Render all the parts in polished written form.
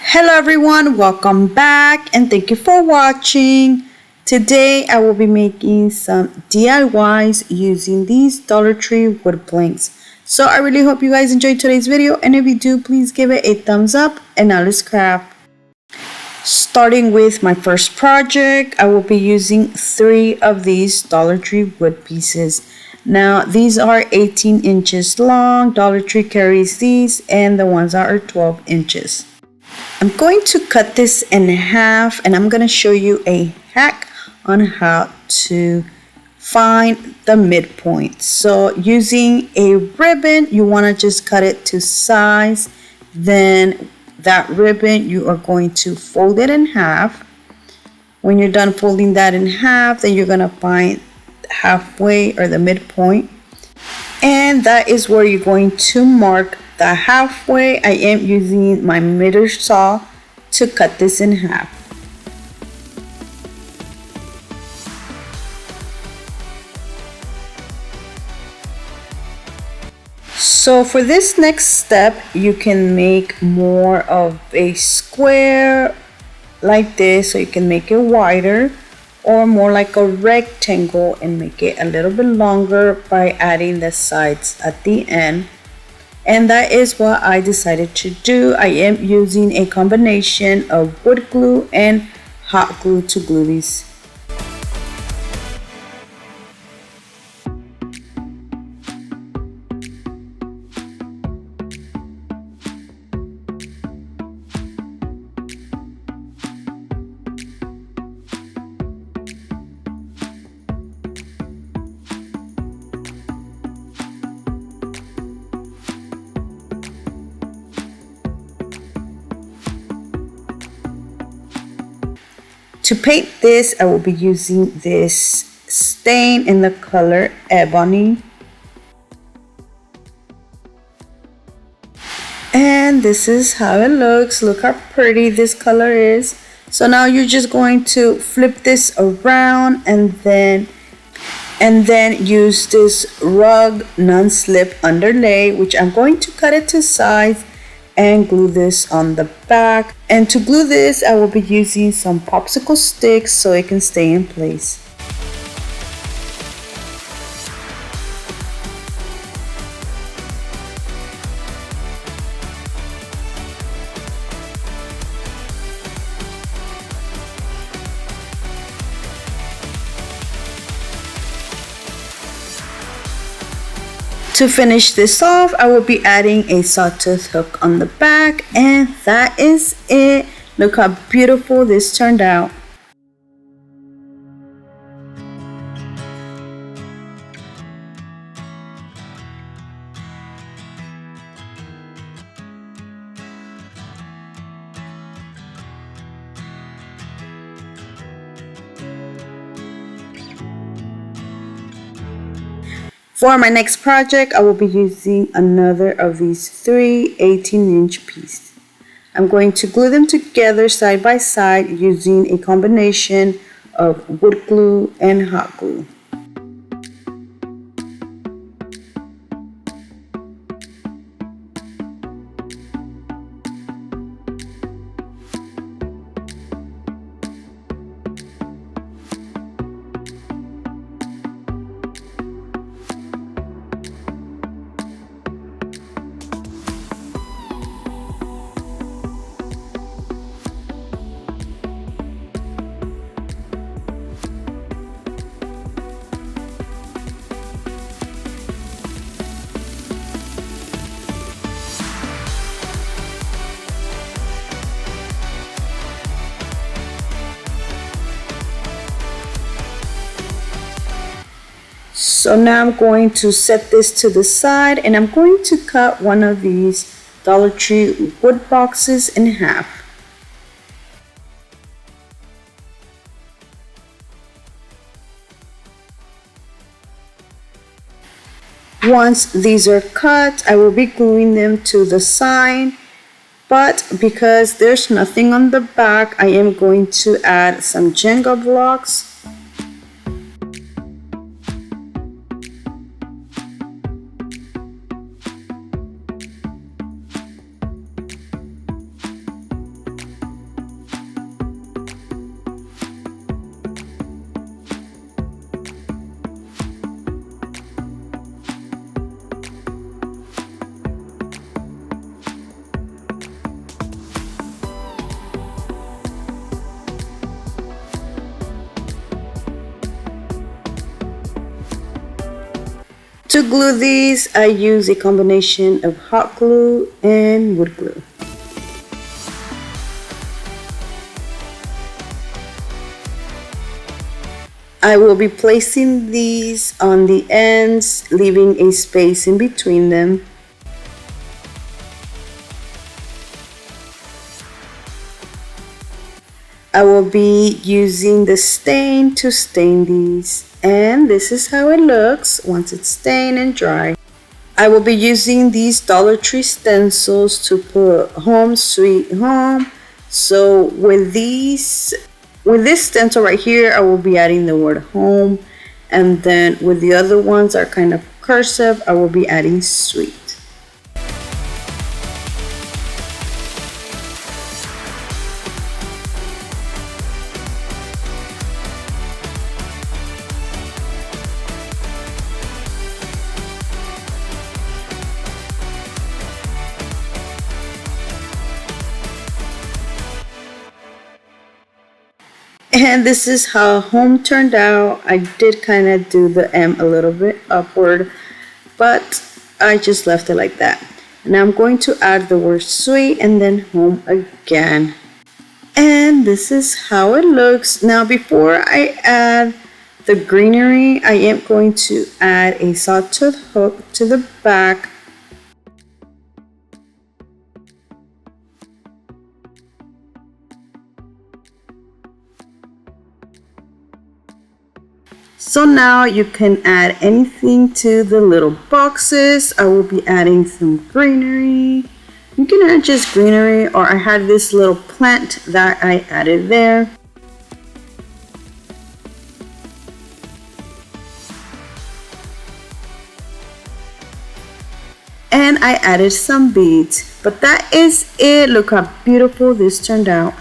Hello everyone, welcome back and thank you for watching. Today I will be making some DIYs using these Dollar Tree wood planks. So I really hope you guys enjoyed today's video, and if you do, please give it a thumbs up. And now let's craft. Starting with my first project, I will be using 3 of these Dollar Tree wood pieces. Now these are 18 inches long. Dollar Tree carries these, and the ones that are 12 inches. I'm going to cut this in half, and I'm going to show you a hack on how to find the midpoint. So using a ribbon, you want to just cut it to size. Then that ribbon, you are going to fold it in half. When you're done folding that in half, then you're going to find halfway or the midpoint, and that is where you're going to mark the halfway. I am using my miter saw to cut this in half. So for this next step, you can make more of a square like this, so you can make it wider, or more like a rectangle and make it a little bit longer by adding the sides at the end. And that is what I decided to do. I am using a combination of wood glue and hot glue to glue these. To paint this, I will be using this stain in the color Ebony. And this is how it looks. Look how pretty this color is. So now you're just going to flip this around and then use this rug non-slip underlay, which I'm going to cut it to size and glue this on the back. And to glue this, I will be using some popsicle sticks so it can stay in place. To finish this off, I will be adding a sawtooth hook on the back, and that is it. Look how beautiful this turned out. For my next project, I will be using another of these 3 18-inch pieces. I'm going to glue them together side by side using a combination of wood glue and hot glue. So now I'm going to set this to the side, and I'm going to cut one of these Dollar Tree wood boxes in half. Once these are cut, I will be gluing them to the side, but because there's nothing on the back, I am going to add some Jenga blocks. To glue these, I use a combination of hot glue and wood glue. I will be placing these on the ends, leaving a space in between them. I will be using the stain to stain these, and this is how it looks once it's stained and dry. I will be using these Dollar Tree stencils to put Home Sweet Home. So with this stencil right here, I will be adding the word home, and then with the other ones are kind of cursive, I will be adding sweet. And this is how home turned out. I did kind of do the M a little bit upward, but I just left it like that. Now I'm going to add the word sweet and then home again. And this is how it looks. Now before I add the greenery, I am going to add a sawtooth hook to the back. So now you can add anything to the little boxes. I will be adding some greenery. You can add just greenery, or I had this little plant that I added there. And I added some beads. But that is it. Look how beautiful this turned out.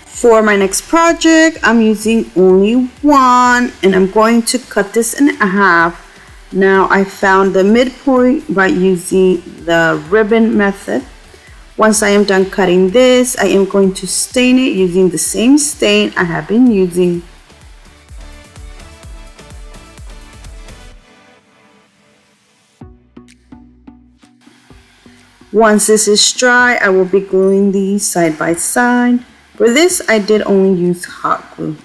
For my next project, I'm using only one, and I'm going to cut this in half. Now I found the midpoint by using the ribbon method. Once I am done cutting this, I am going to stain it using the same stain I have been using. Once this is dry, I will be gluing these side by side. For this, I did only use hot glue.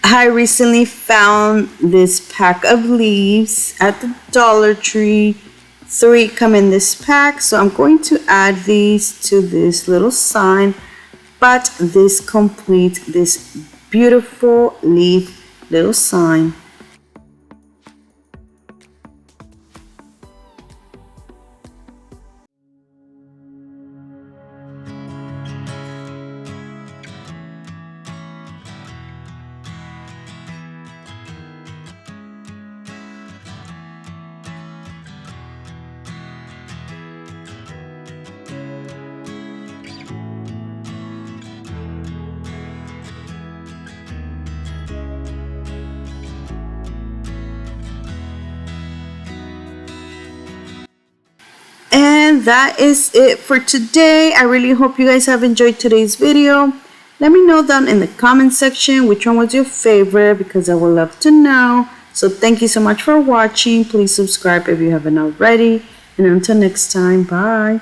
I recently found this pack of leaves at the Dollar Tree. 3 come in this pack, so I'm going to add these to this little sign, but this completes this beautiful leaf little sign. And that is it for today. I really hope you guys have enjoyed today's video. Let me know down in the comment section which one was your favorite, because I would love to know. So thank you so much for watching. Please subscribe if you haven't already. And until next time, bye.